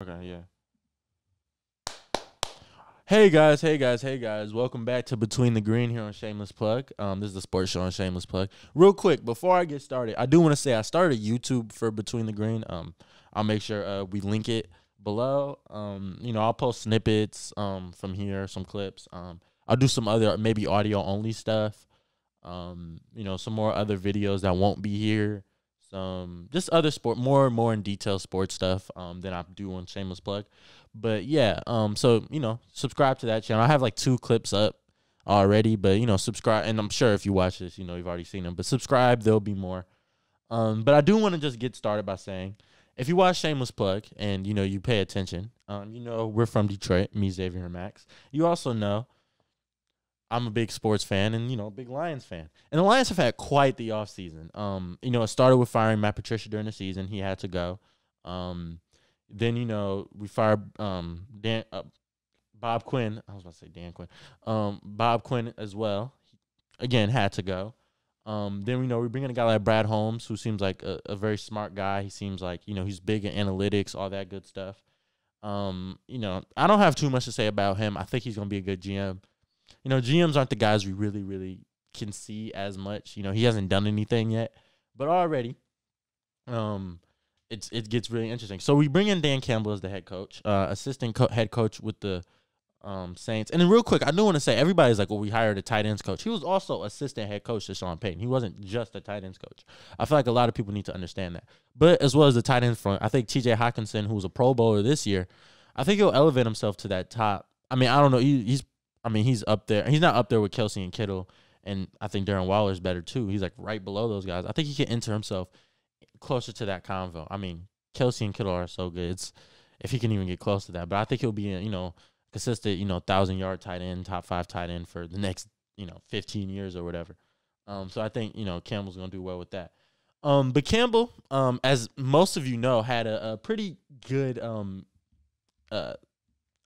Okay, yeah. Hey guys. Welcome back to Between the Green here on Shameless Plug. This is the sports show on Shameless Plug. Real quick, before I get started, I do want to say I started YouTube for Between the Green. I'll make sure we link it below. I'll post snippets from here, some clips. I'll do some other maybe audio only stuff. Some more other videos that won't be here. Some just other more in detail sports stuff than I do on Shameless Plug. But yeah, so subscribe to that channel. I have like 2 clips up already, but subscribe, and I'm sure if you watch this, you've already seen them. But subscribe, there'll be more. But I do want to just get started by saying, if you watch Shameless Plug and you pay attention, we're from Detroit, me, Xavier, and Max. You also know I'm a big sports fan and, a big Lions fan. And the Lions have had quite the offseason. It started with firing Matt Patricia during the season. He had to go. Then, we fired Bob Quinn. I was about to say Dan Quinn. Bob Quinn as well. Again, had to go. Then, we bring in a guy like Brad Holmes, who seems like a very smart guy. He seems like, he's big in analytics, all that good stuff. I don't have too much to say about him. I think he's going to be a good GM. GMs aren't the guys we really, really can see as much. He hasn't done anything yet. But already, it gets really interesting. So we bring in Dan Campbell as the head coach, head coach with the Saints. And then real quick, I do want to say, everybody's like, well, we hired a tight ends coach. He was also assistant head coach to Sean Payton. He wasn't just a tight ends coach. I feel like a lot of people need to understand that. But as well as the tight end front, I think T.J. Hockenson, who was a Pro Bowler this year, I think he'll elevate himself to that top. I mean, I don't know. He's up there. He's not up there with Kelsey and Kittle, and I think Darren Waller's better too. He's like right below those guys. I think he can enter himself closer to that convo. I mean, Kelsey and Kittle are so good. If he can even get close to that. But I think he'll be consistent, 1,000-yard tight end, top 5 tight end for the next, 15 years or whatever. So I think, Campbell's going to do well with that. But Campbell, as most of you know, had a pretty good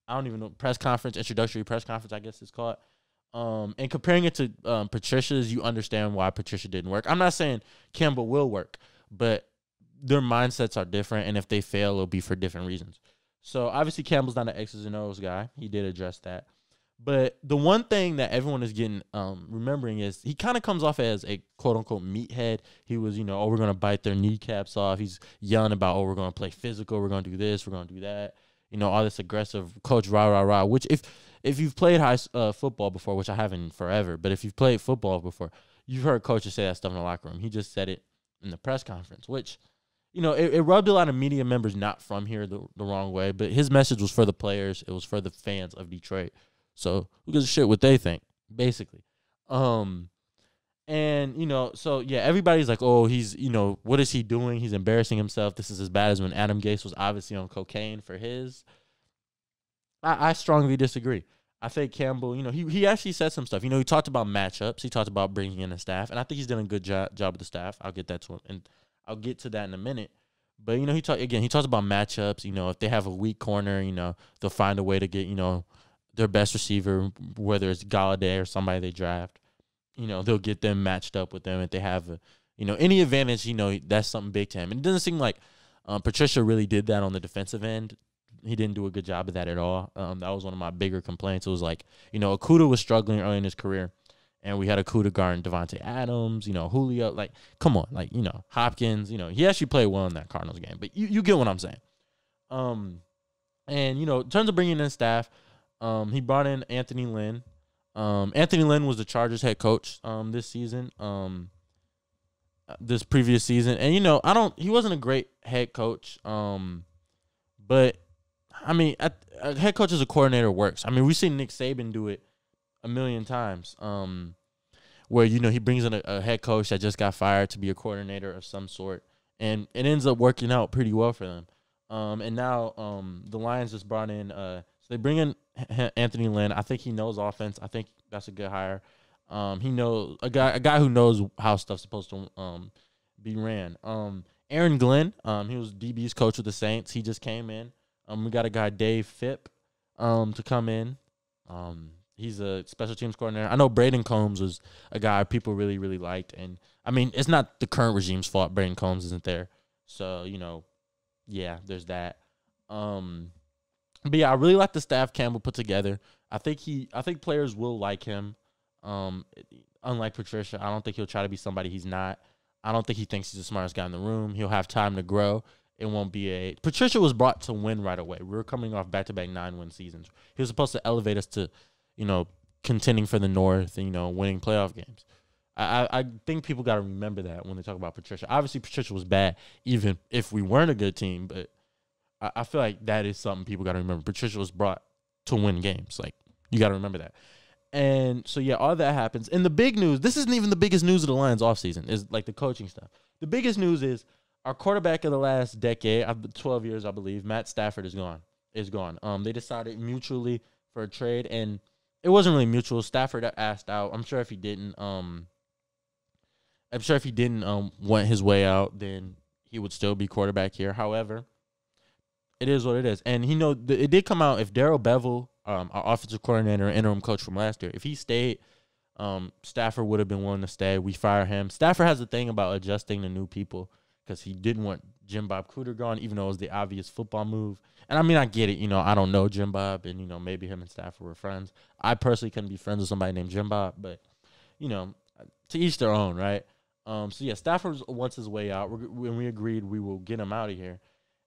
I don't even know, introductory press conference, I guess it's called. And comparing it to Patricia's, you understand why Patricia didn't work. I'm not saying Campbell will work, but their mindsets are different, and if they fail, it'll be for different reasons. So obviously Campbell's not an X's and O's guy. He did address that. But the one thing that everyone is getting remembering is he kind of comes off as a quote-unquote meathead. He was, we're going to bite their kneecaps off. He's yelling about, we're going to play physical. We're going to do this. We're going to do that. All this aggressive coach rah, rah, rah, which if you've played football before, which I haven't forever, but if you've played football before, you've heard coaches say that stuff in the locker room. He just said it in the press conference, which, it rubbed a lot of media members not from here the wrong way, but his message was for the players. It was for the fans of Detroit. So who gives a shit what they think, basically. So yeah, everybody's like, oh, he's, what is he doing? He's embarrassing himself. This is as bad as when Adam Gase was obviously on cocaine for his. I strongly disagree. I think Campbell, he actually said some stuff. He talked about matchups. He talked about bringing in a staff, and I think he's done a good job with the staff. I'll get that to him, and I'll get to that in a minute. But, he talks about matchups. If they have a weak corner, they'll find a way to get, their best receiver, whether it's Galladay or somebody they draft. They'll get them matched up with them if they have, any advantage, that's something big to him. And it doesn't seem like Patricia really did that on the defensive end. He didn't do a good job of that at all. That was one of my bigger complaints. It was like, Okudah was struggling early in his career, and we had Okudah guarding Devontae Adams, Julio. Like, come on. Like, Hopkins, he actually played well in that Cardinals game. But you get what I'm saying. And, in terms of bringing in staff, he brought in Anthony Lynn. Anthony Lynn was the Chargers head coach this season, this previous season. And, he wasn't a great head coach, but, I mean, a head coach as a coordinator works. I mean, we've seen Nick Saban do it a million times, where, he brings in a head coach that just got fired to be a coordinator of some sort, and it ends up working out pretty well for them. And now the Lions just brought in so they bring in Anthony Lynn. I think he knows offense. I think that's a good hire. He knows a guy who knows how stuff's supposed to be ran. Aaron Glenn, he was DB's coach with the Saints. He just came in. We got a guy, Dave Phipp, to come in. He's a special teams coordinator. I know Braden Combs was a guy people really, really liked. And, I mean, it's not the current regime's fault Braden Combs isn't there. So, yeah, there's that. But yeah, I really like the staff Campbell put together. I think players will like him. Um, Unlike Patricia, I don't think he'll try to be somebody he's not. I don't think he thinks he's the smartest guy in the room. He'll have time to grow. It won't be a Patricia was brought to win right away. We were coming off back-to-back 9-win seasons. He was supposed to elevate us to, contending for the North and, winning playoff games. I think people got to remember that when they talk about Patricia. Obviously, Patricia was bad, even if we weren't a good team. But I feel like that is something people got to remember. Patricia was brought to win games. Like, you got to remember that. And so, yeah, all that happens. And the big news, this isn't even the biggest news of the Lions offseason, is like the coaching stuff. The biggest news is our quarterback of the last decade, 12 years, I believe, Matt Stafford is gone. They decided mutually for a trade, and it wasn't really mutual. Stafford asked out. I'm sure if he didn't want his way out, then he would still be quarterback here. However, it is what it is. And it did come out if Darrell Bevell, our offensive coordinator and interim coach from last year, if he stayed, Stafford would have been willing to stay. We fire him. Stafford has a thing about adjusting to new people because he didn't want Jim Bob Cooter gone, even though it was the obvious football move. And I mean, I get it. I don't know Jim Bob, and, maybe him and Stafford were friends. I personally couldn't be friends with somebody named Jim Bob, but, to each their own, right? So, yeah, Stafford wants his way out. When we agreed we will get him out of here.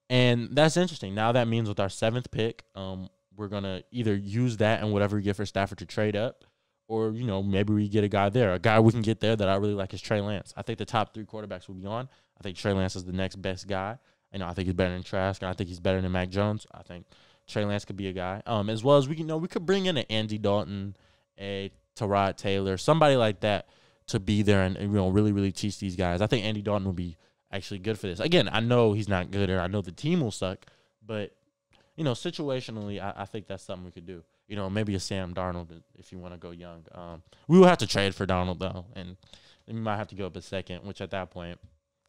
And that's interesting. Now that means with our 7th pick, we're going to either use that and whatever we get for Stafford to trade up, or, maybe we get a guy there. A guy we can get there that I really like is Trey Lance. I think the top 3 quarterbacks will be on. I think Trey Lance is the next best guy. I think he's better than Trask, and I think he's better than Mac Jones. I think Trey Lance could be a guy. As well as we could bring in an Andy Dalton, a Tyrod Taylor, somebody like that to be there and really, really teach these guys. I think Andy Dalton will be actually good for this. Again, I know he's not good, or I know the team will suck, but situationally, I think that's something we could do. Maybe a Sam Darnold if you want to go young. We will have to trade for Darnold though, and we might have to go up a second, which at that point,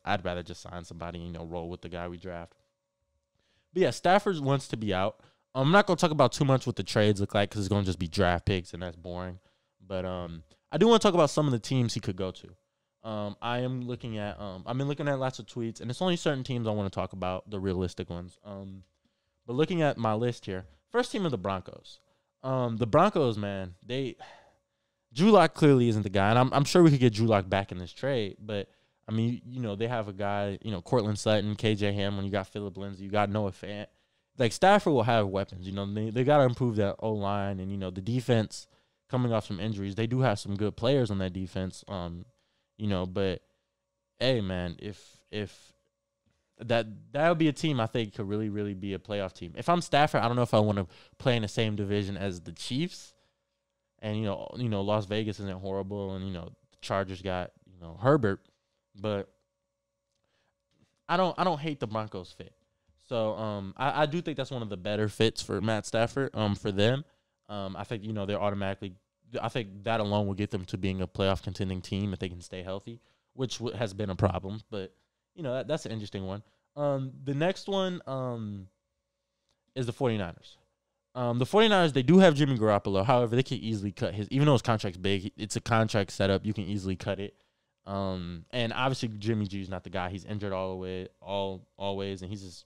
I'd rather just sign somebody and roll with the guy we draft. But yeah, Stafford wants to be out. I'm not gonna talk about too much what the trades look like because it's gonna just be draft picks and that's boring. But I do want to talk about some of the teams he could go to. I've been looking at lots of tweets, and it's only certain teams I want to talk about, the realistic ones. But looking at my list here, first team are the Broncos. The Broncos, man, Drew Lock clearly isn't the guy, and I'm sure we could get Drew Lock back in this trade, but I mean, they have a guy, Cortland Sutton, KJ Hamlin, you got Phillip Lindsay, you got Noah Fant. Like, Stafford will have weapons, they got to improve that O-line, and, the defense coming off some injuries. They do have some good players on that defense, but, hey, man, if that would be a team I think could really, really be a playoff team. If I'm Stafford, I don't know if I want to play in the same division as the Chiefs, and, Las Vegas isn't horrible, and, the Chargers got, Herbert. But I don't hate the Broncos fit. So I do think that's one of the better fits for Matt Stafford for them. I think they're automatically. I think that alone will get them to being a playoff contending team if they can stay healthy, which has been a problem. But that's an interesting one. The next one is the 49ers. The 49ers, they do have Jimmy Garoppolo. However, they can easily cut his. Even though his contract's big, it's a contract setup. You can easily cut it. And obviously Jimmy G's not the guy. He's injured always, and he's just,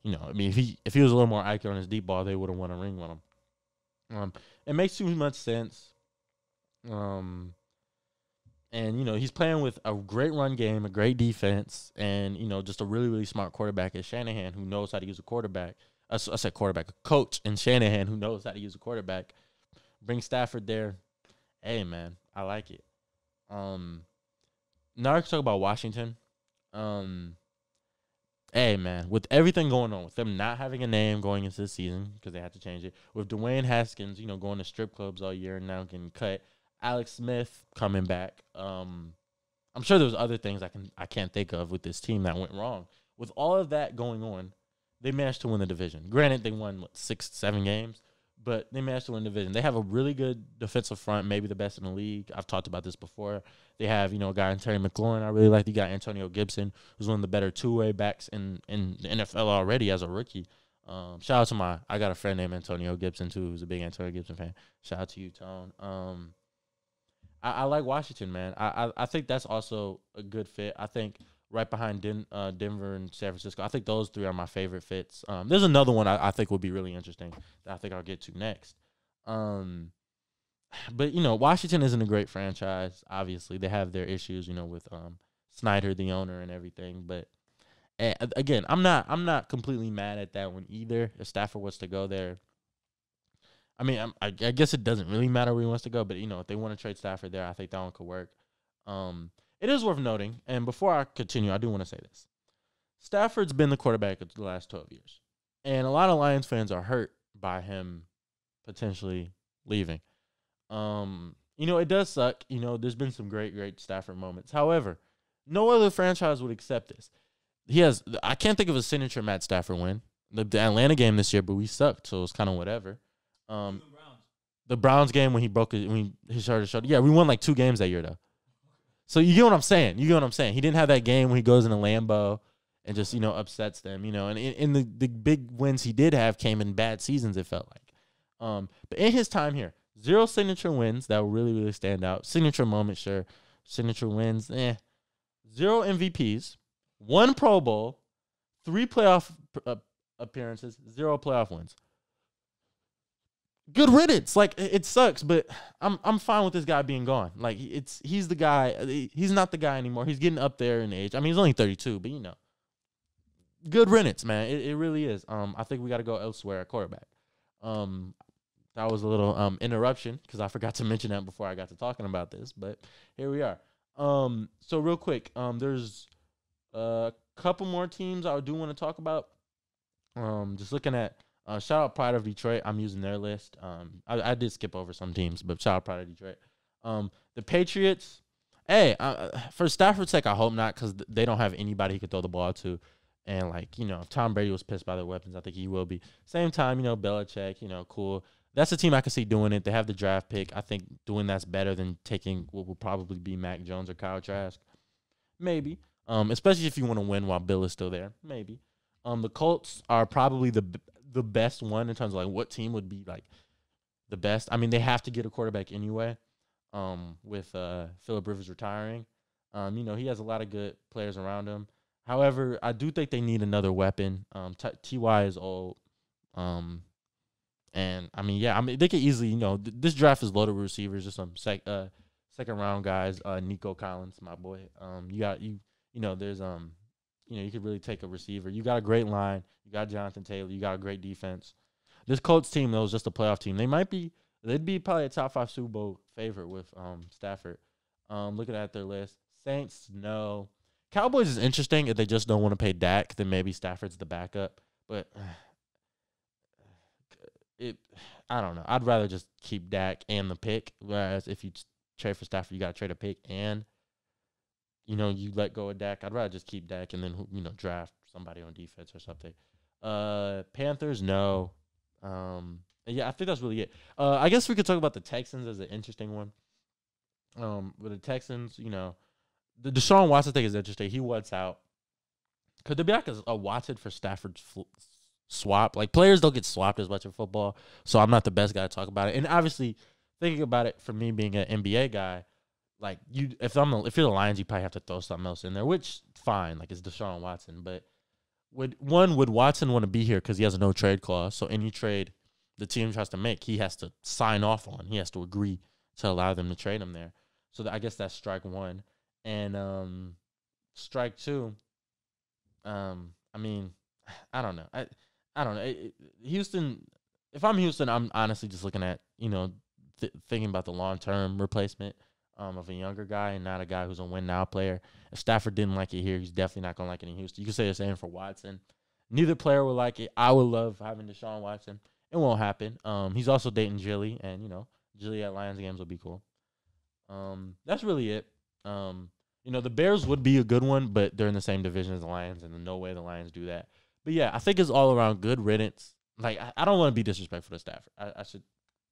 if he was a little more accurate on his deep ball, they would have won a ring with him. It makes too much sense. And he's playing with a great run game, a great defense, and just a really, really smart quarterback at Shanahan who knows how to use a quarterback. I said quarterback, a coach in Shanahan who knows how to use a quarterback. Bring Stafford there. Hey man, I like it. Now I can talk about Washington. Hey, man, with everything going on, with them not having a name going into the season because they had to change it, with Dwayne Haskins, going to strip clubs all year and now getting cut, Alex Smith coming back. I'm sure there was other things I can't think of with this team that went wrong. With all of that going on, they managed to win the division. Granted, they won 6-7 games. But they managed to win the division. They have a really good defensive front, maybe the best in the league. I've talked about this before. They have, a guy in Terry McLaurin I really like. You got Antonio Gibson, who's one of the better two-way backs in the NFL already as a rookie. Shout out to I got a friend named Antonio Gibson, too, who's a big Antonio Gibson fan. Shout out to you, Tone. I like Washington, man. I think that's also a good fit. I think right behind Denver and San Francisco. I think those three are my favorite fits. There's another one I think would be really interesting that I think I'll get to next. But Washington isn't a great franchise. Obviously, they have their issues, with Snyder, the owner, and everything. But again, I'm not completely mad at that one either. If Stafford was to go there, I mean, I guess it doesn't really matter where he wants to go. But if they want to trade Stafford there, I think that one could work. It is worth noting, and before I continue, I do want to say this: Stafford's been the quarterback of the last 12 years, and a lot of Lions fans are hurt by him potentially leaving. It does suck. There's been some great Stafford moments. However, no other franchise would accept this. I can't think of a signature Matt Stafford win. The Atlanta game this year, but we sucked, so it's kind of whatever. The Browns game when he started shoulder. Yeah, we won like 2 games that year though. So you get what I'm saying. He didn't have that game when he goes in a Lambeau and just upsets them. And in the big wins he did have came in bad seasons. It felt like. But in his time here, 0 signature wins that will really stand out. Signature moments, sure. Signature wins, 0 MVPs, 1 Pro Bowl, 3 playoff appearances, 0 playoff wins. Good riddance. Like, it sucks, but I'm fine with this guy being gone. Like, he's the guy. He's not the guy anymore. He's getting up there in age. I mean, he's only 32, but good riddance, man. It really is. I think we got to go elsewhere at quarterback. That was a little interruption because I forgot to mention that before I got to talking about this, but here we are. So real quick, there's a couple more teams I do want to talk about. Just looking at shout out Pride of Detroit. I'm using their list. I did skip over some teams, but shout out Pride of Detroit. The Patriots. Hey, for Stafford's sake, I hope not because they don't have anybody he could throw the ball to. And if Tom Brady was pissed by their weapons, I think he will be. Same time, Belichick, cool. That's a team I can see doing it. They have the draft pick. I think doing that's better than taking what will probably be Mac Jones or Kyle Trask. Maybe. Especially if you want to win while Bill is still there. Maybe. The Colts are probably the best one in terms of what team would be the best. I mean, they have to get a quarterback anyway. With Phillip Rivers retiring. He has a lot of good players around him. However, I do think they need another weapon. T.Y. is old. And they could easily, this draft is loaded with receivers, just some second round guys. Nico Collins, my boy. There's you could really take a receiver. You got a great line. You got Jonathan Taylor. You got a great defense. This Colts team though is just a playoff team. They'd be probably a top 5 Super Bowl favorite with Stafford. Looking at their list, Saints no. Cowboys is interesting if they just don't want to pay Dak. Then maybe Stafford's the backup, but. I don't know. I'd rather just keep Dak and the pick. Whereas if you trade for Stafford, you got to trade a pick and, you let go of Dak. I'd rather just keep Dak and then, draft somebody on defense or something. Panthers, no. I think that's really it. I guess we could talk about the Texans as an interesting one. With the Texans, the Deshaun Watson thing is interesting. He wants out. Could there be a Watson for Stafford swap? Players don't get swapped as much in football, so I'm not the best guy to talk about it. And obviously, thinking about it from me being an NBA guy, if you're the Lions, you probably have to throw something else in there, which fine, it's Deshaun Watson. But would Watson want to be here because he has a no trade clause? So any trade the team tries to make, he has to sign off on. He has to agree to allow them to trade him there. So I guess that's strike one, and strike two. I don't know. I don't know. Houston, if I'm Houston, I'm honestly just looking at, thinking about the long-term replacement of a younger guy and not a guy who's a win-now player. If Stafford didn't like it here, he's definitely not going to like it in Houston. You could say the same for Watson. Neither player will like it. I would love having Deshaun Watson. It won't happen. He's also dating Jilly, and, Jilly at Lions games will be cool. That's really it. The Bears would be a good one, but they're in the same division as the Lions, and there's no way the Lions do that. But, yeah, I think it's all around good riddance. I don't want to be disrespectful to Stafford. I should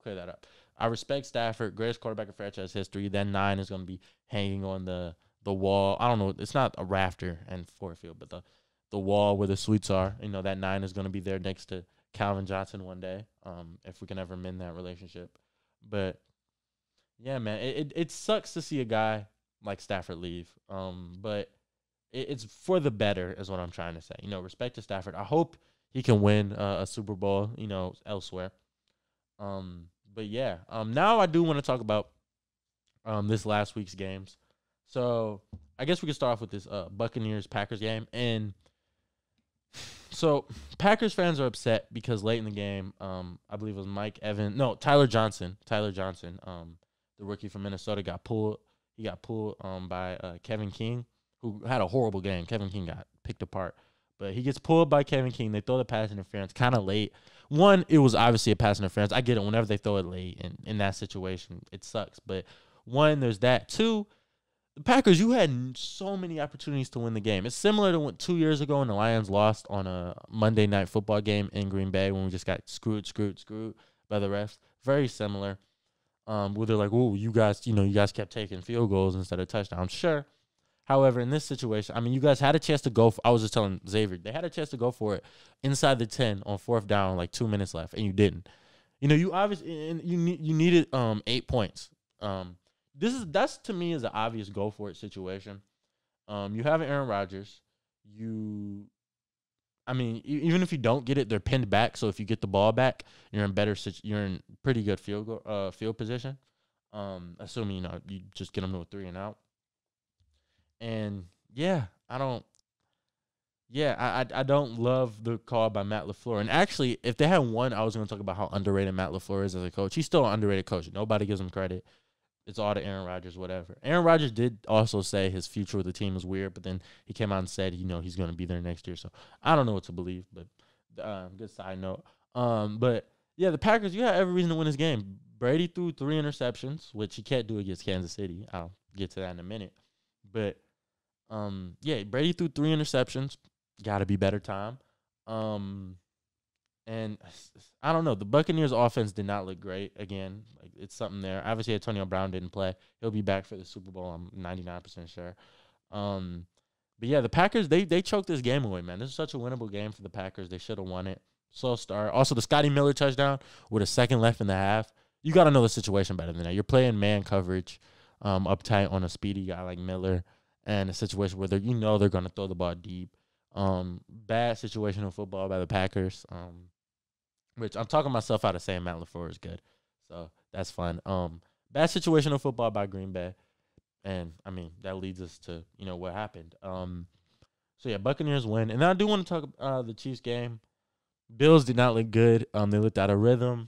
clear that up. I respect Stafford, greatest quarterback in franchise history. That 9 is going to be hanging on the wall. I don't know. It's not a rafter and Ford Field, but the wall where the suites are. That 9 is going to be there next to Calvin Johnson one day, if we can ever mend that relationship. But, yeah, man, it sucks to see a guy like Stafford leave. But it's for the better, is what I'm trying to say. Respect to Stafford. I hope he can win a Super Bowl, elsewhere. But yeah. Now I do want to talk about this last week's games. So I guess we can start off with this Buccaneers Packers game. And so Packers fans are upset because late in the game, I believe it was Tyler Johnson, the rookie from Minnesota, got pulled. He got pulled by Kevin King, who had a horrible game. Kevin King got picked apart. But he gets pulled by Kevin King. They throw the pass interference kind of late. One, it was obviously a pass interference. I get it. Whenever they throw it late in that situation, it sucks. But one, there's that. Two, the Packers, you had so many opportunities to win the game. It's similar to 2 years ago when the Lions lost on a Monday Night Football game in Green Bay when we just got screwed by the refs. Very similar. Where they're like, "Oh, you guys kept taking field goals instead of touchdowns." Sure. However, in this situation, I mean, you guys had a chance to go. I was just telling Xavier, they had a chance to go for it inside the 10 on 4th down, like 2 minutes left, and you didn't. You obviously you needed 8 points. That's to me is an obvious go for it situation. You have Aaron Rodgers. Even if you don't get it, they're pinned back. So if you get the ball back, you're in pretty good field position. Assuming you just get them to a 3 and out. And yeah, I don't love the call by Matt LaFleur. And actually, if they had won, I was going to talk about how underrated Matt LaFleur is as a coach. He's still an underrated coach. Nobody gives him credit. It's all to Aaron Rodgers, whatever. Aaron Rodgers did also say his future with the team is weird, but then he came out and said, he's going to be there next year. So I don't know what to believe, but good side note. But yeah, the Packers, you have every reason to win this game. Brady threw 3 interceptions, which he can't do against Kansas City. I'll get to that in a minute. But yeah, Brady threw 3 interceptions. Got to be better time. And I don't know. The Buccaneers' offense did not look great. Again, like it's something there. Obviously, Antonio Brown didn't play. He'll be back for the Super Bowl. I'm 99% sure. But yeah, the Packers, they choked this game away, man. This is such a winnable game for the Packers. They should have won it. Slow start. Also, the Scotty Miller touchdown with a second left in the half. You got to know the situation better than that. You're playing man coverage up tight on a speedy guy like Miller, and a situation where they're going to throw the ball deep. Bad situational football by the Packers. Which I'm talking myself out of saying Matt LaFleur is good. So that's fun. Bad situational football by Green Bay. And, I mean, that leads us to, what happened. So, yeah, Buccaneers win. And I do want to talk about the Chiefs game. Bills did not look good. They looked out of rhythm.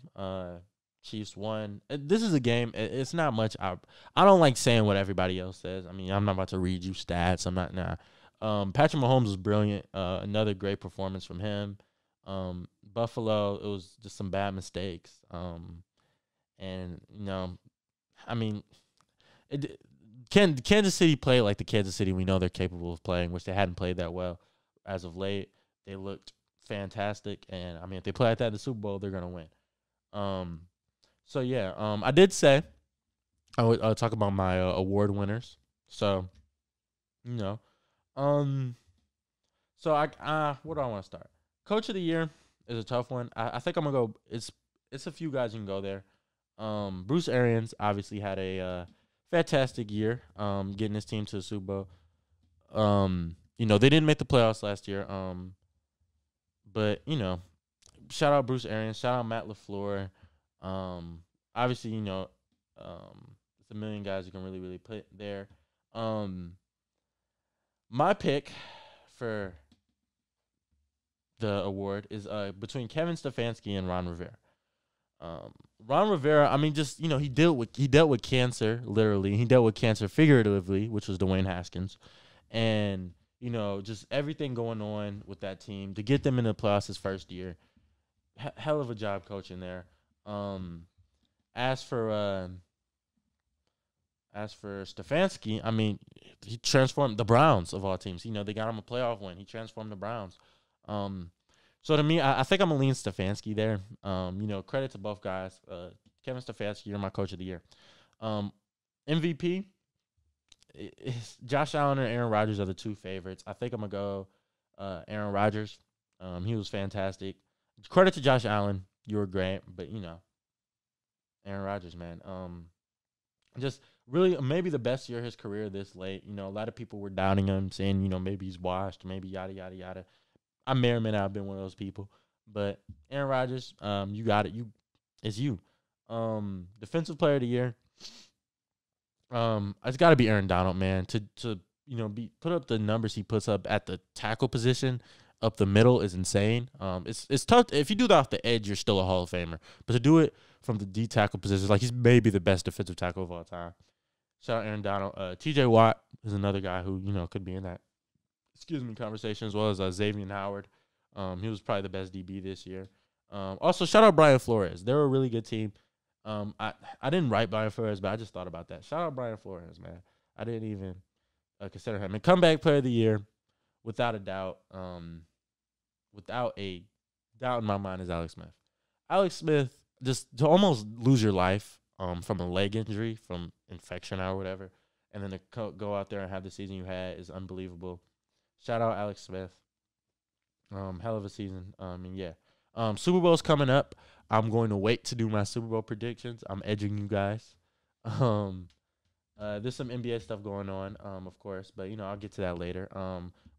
Chiefs won. This is a game. It's not much. I don't like saying what everybody else says. I mean, I'm not about to read you stats. I'm not. Nah. Patrick Mahomes was brilliant. Another great performance from him. Buffalo, it was just some bad mistakes. Kansas City played like the Kansas City we know they're capable of playing, which they hadn't played that well as of late. They looked fantastic, and I mean, if they play like that in the Super Bowl, they're gonna win. I did say I would talk about my award winners. So, so where do I want to start? Coach of the year is a tough one. I think I'm gonna go. It's a few guys you can go there. Bruce Arians obviously had a fantastic year. Getting his team to the Super Bowl. They didn't make the playoffs last year. But shout out Bruce Arians. Shout out Matt LaFleur. Obviously, it's a million guys you can really, really put there. My pick for the award is between Kevin Stefanski and Ron Rivera. Ron Rivera, I mean, just he dealt with cancer literally. He dealt with cancer figuratively, which was Dwayne Haskins, and just everything going on with that team to get them in the playoffs his first year. Hell of a job coaching there. As for Stefanski, I mean, he transformed the Browns of all teams. They got him a playoff win. He transformed the Browns. So to me, I think I'm going to lean Stefanski there. Credit to both guys. Kevin Stefanski, you're my coach of the year. MVP, Josh Allen or Aaron Rodgers are the two favorites. I think I'm going to go Aaron Rodgers. He was fantastic. Credit to Josh Allen. You were great, but, Aaron Rodgers, man. Just really maybe the best year of his career this late. You know, a lot of people were doubting him, saying, you know, maybe he's washed, maybe yada yada yada. I may or may not have been one of those people, but Aaron Rodgers, you got it. It's you. Defensive Player of the Year. It's got to be Aaron Donald, man. To you know put up the numbers he puts up at the tackle position, up the middle is insane. It's tough. If you do that off the edge, you're still a Hall of Famer. But to do it from the D tackle position, like he's maybe the best defensive tackle of all time. Shout out Aaron Donald. T.J. Watt is another guy who could be in that conversation, as well as Xavier Howard. He was probably the best DB this year. Also, shout out Brian Flores. They're a really good team. I didn't write Brian Flores, but I just thought about that. Shout out Brian Flores, man. I didn't even consider him. And comeback player of the year, without a doubt, without a doubt in my mind, is Alex Smith. Alex Smith, just to almost lose your life from a leg injury, from infection or whatever, and then to go out there and have the season you had is unbelievable. Shout out Alex Smith. Hell of a season. And yeah. Super Bowl's coming up. I'm going to wait to do my Super Bowl predictions. I'm edging you guys. There's some NBA stuff going on, of course, but I'll get to that later.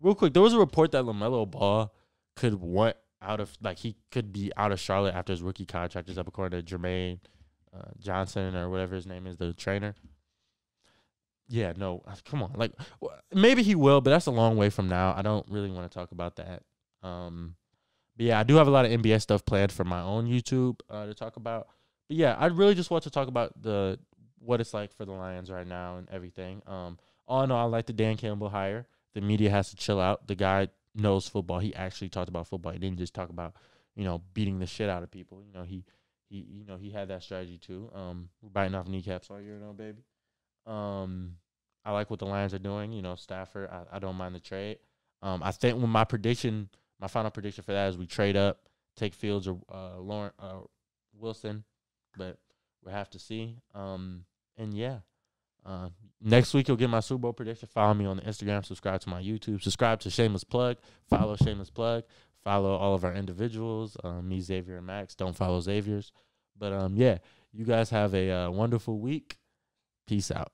Real quick, there was a report that LaMelo Ball could he could be out of Charlotte after his rookie contract is up, according to Jermaine Johnson or whatever his name is, the trainer. Yeah, no, come on. Like, maybe he will, but that's a long way from now. I don't really want to talk about that. But yeah, I do have a lot of NBA stuff planned for my own YouTube to talk about. But yeah, I really just want to talk about what it's like for the Lions right now and everything. All in all, I like the Dan Campbell hire. The media has to chill out. The guy knows football. He actually talked about football. He didn't just talk about, beating the shit out of people. He had that strategy too. Biting off kneecaps all year now, baby. I like what the Lions are doing. Stafford, I don't mind the trade. I think my final prediction for that is we trade up, take Fields or Wilson, but we'll have to see. And yeah, next week you'll get my Super Bowl prediction. Follow me on the Instagram, subscribe to my YouTube, subscribe to Shameless Plug, follow Shameless Plug, follow all of our individuals, me, Xavier, and Max. Don't follow Xavier's. But yeah, you guys have a wonderful week. Peace out.